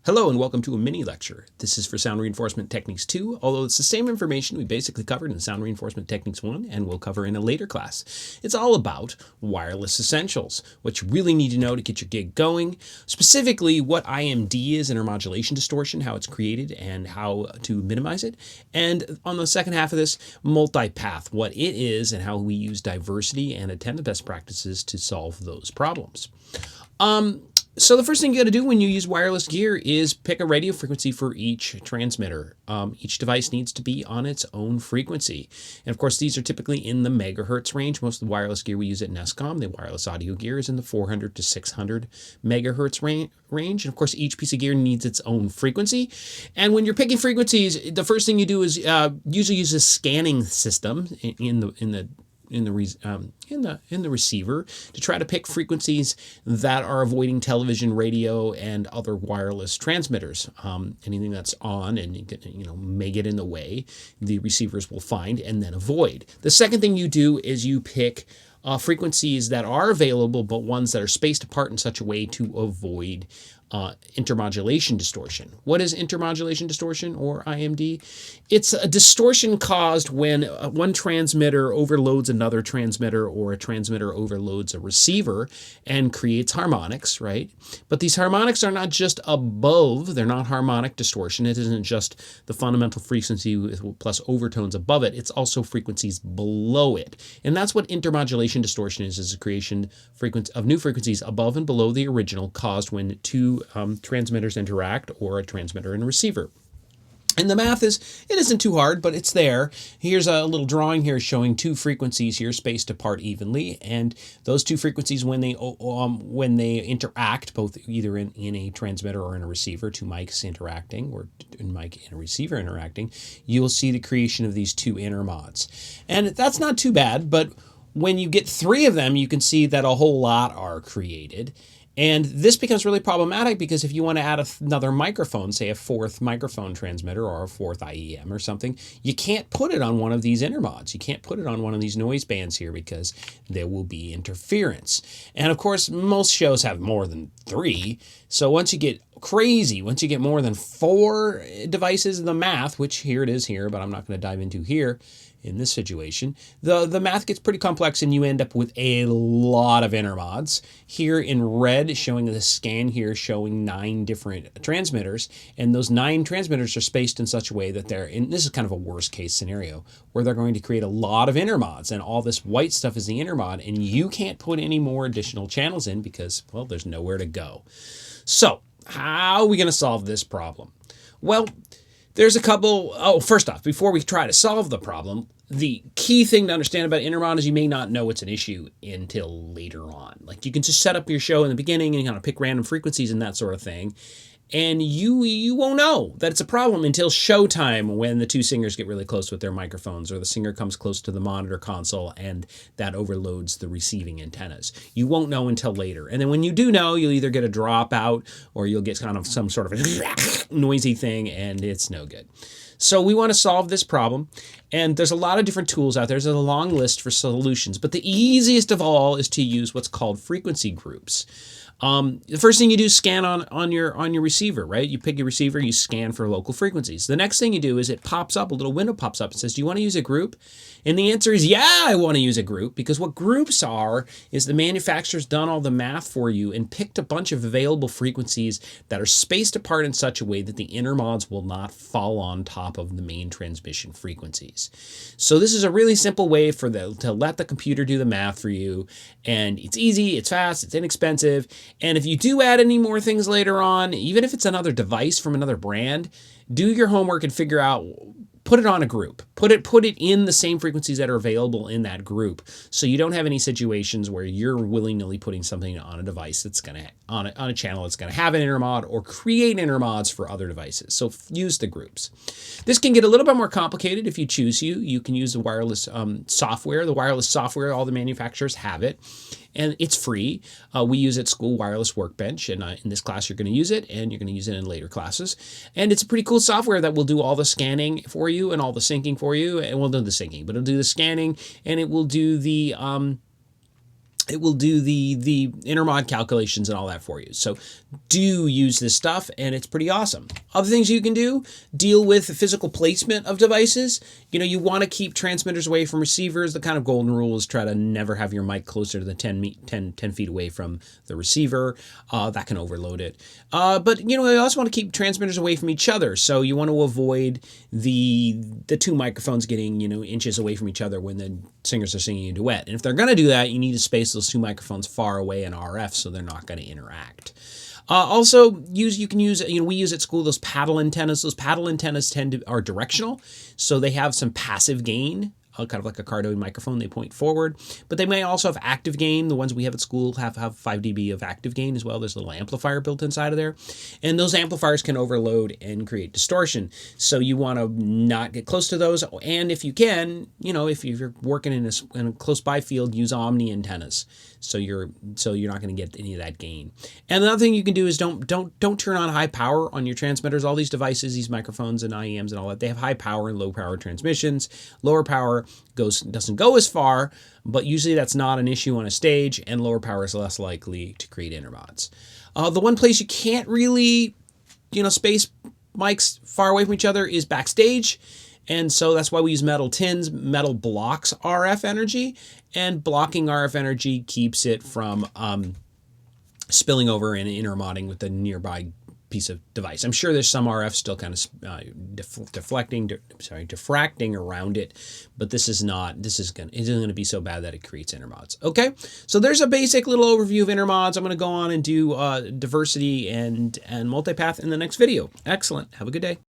Hello and welcome to a mini lecture. This is for Sound Reinforcement Techniques 2, although it's the same information we basically covered in Sound Reinforcement Techniques 1 and we'll cover in a later class. It's all about wireless essentials, what you really need to know to get your gig going, specifically what IMD is, intermodulation distortion, how it's created and how to minimize it, and on the second half of this, multipath, what it is and how we use diversity and attend the best practices to solve those problems. So the first thing you got to do when you use wireless gear is pick a radio frequency for each transmitter. Each device needs to be on its own frequency. And of course, these are typically in the megahertz range. Most of the wireless gear we use at NESCOM, the wireless audio gear, is in the 400 to 600 megahertz range. And of course, each piece of gear needs its own frequency. And when you're picking frequencies, the first thing you do is usually use a scanning system in the receiver to try to pick frequencies that are avoiding television, radio, and other wireless transmitters. Anything that's on and may get in the way, the receivers will find and then avoid. The second thing you do is you pick frequencies that are available, but ones that are spaced apart in such a way to avoid intermodulation distortion. What is intermodulation distortion, or IMD? It's a distortion caused when one transmitter overloads another transmitter, or a transmitter overloads a receiver and creates harmonics, right? But these harmonics are not just above, they're not harmonic distortion. It isn't just the fundamental frequency plus overtones above it, it's also frequencies below it. And that's what intermodulation distortion is the creation of new frequencies above and below the original caused when two transmitters interact, or a transmitter and a receiver. And the math it isn't too hard, but it's there. Here's a little drawing here showing two frequencies here spaced apart evenly, and those two frequencies when they interact, both either in a transmitter or in a receiver, two mics interacting, or a mic and a receiver interacting, you'll see the creation of these two intermods. And that's not too bad, but when you get three of them, you can see that a whole lot are created. And this becomes really problematic because if you want to add another microphone, say a fourth microphone transmitter or a fourth IEM or something, you can't put it on one of these intermods. You can't put it on one of these noise bands here because there will be interference. And of course, most shows have more than three. So once you get crazy, once you get more than four devices, the math, which here it is here, but I'm not going to dive into here, in this situation, the math gets pretty complex and you end up with a lot of intermods. Here in red, showing the scan here, showing 9 different transmitters, and those 9 transmitters are spaced in such a way that this is kind of a worst case scenario, where they're going to create a lot of intermods, and all this white stuff is the intermod, and you can't put any more additional channels in because, well, there's nowhere to go. So, how are we going to solve this problem? Well, there's a couple. First off, before we try to solve the problem, the key thing to understand about intermod is you may not know it's an issue until later on. Like, you can just set up your show in the beginning and kind of pick random frequencies and that sort of thing, and you won't know that it's a problem until showtime, when the two singers get really close with their microphones, or the singer comes close to the monitor console and that overloads the receiving antennas. You won't know until later. And then when you do know, you'll either get a dropout or you'll get kind of some sort of a noisy thing, and it's no good. So we want to solve this problem, and there's a lot of different tools out there. There's a long list for solutions, but the easiest of all is to use what's called frequency groups. The first thing you do is scan on your receiver, right? You pick your receiver, you scan for local frequencies. The next thing you do is it pops up, a little window pops up and says, do you want to use a group? And the answer is, yeah, I want to use a group, because what groups are is the manufacturer's done all the math for you and picked a bunch of available frequencies that are spaced apart in such a way that the intermods will not fall on top of the main transmission frequencies. So this is a really simple way to let the computer do the math for you, and it's easy, it's fast, it's inexpensive. And if you do add any more things later on, even if it's another device from another brand, do your homework and figure out, put it on a group. Put it in the same frequencies that are available in that group, so you don't have any situations where you're willy-nilly putting something on a device that's going to, on a channel that's going to have an intermod or create intermods for other devices. So use the groups. This can get a little bit more complicated if you choose to. You can use the wireless software. The wireless software, all the manufacturers have it, and it's free. We use it at school, Wireless Workbench, and in this class you're going to use it, and you're going to use it in later classes. And it's a pretty cool software that will do all the scanning for you and all the syncing for you, and we'll do the syncing, but it'll do the scanning, and it will do the it will do the intermod calculations and all that for you. So do use this stuff, and it's pretty awesome. Other things you can do, deal with the physical placement of devices. You know, you want to keep transmitters away from receivers. The kind of golden rule is try to never have your mic closer to the 10 feet away from the receiver. That can overload it. But, you know, you also want to keep transmitters away from each other. So you want to avoid the two microphones getting, you know, inches away from each other when the singers are singing a duet. And if they're going to do that, you need to space those two microphones far away in RF so they're not going to interact. Also, you can use, you know, we use at school those paddle antennas. Those paddle antennas are directional, so they have some passive gain, kind of like a cardioid microphone. They point forward, but they may also have active gain. The ones we have at school have 5 dB of active gain as well. There's a little amplifier built inside of there, and those amplifiers can overload and create distortion. So you want to not get close to those, and if you can, you know, if you're working in a close by field, use omni antennas. So you're not going to get any of that gain. And another thing you can do is don't turn on high power on your transmitters. All these devices, these microphones and IEMs and all that, they have high power and low power transmissions. Lower power doesn't go as far, but usually that's not an issue on a stage, and lower power is less likely to create intermods. The one place you can't really, you know, space mics far away from each other is backstage. And so that's why we use metal tins. Metal blocks RF energy, and blocking RF energy keeps it from spilling over and intermodding with the nearby piece of device. I'm sure there's some RF still kind of diffracting around it, but this isn't going to be so bad that it creates intermods. Okay, so there's a basic little overview of intermods. I'm going to go on and do diversity and multipath in the next video. Excellent. Have a good day.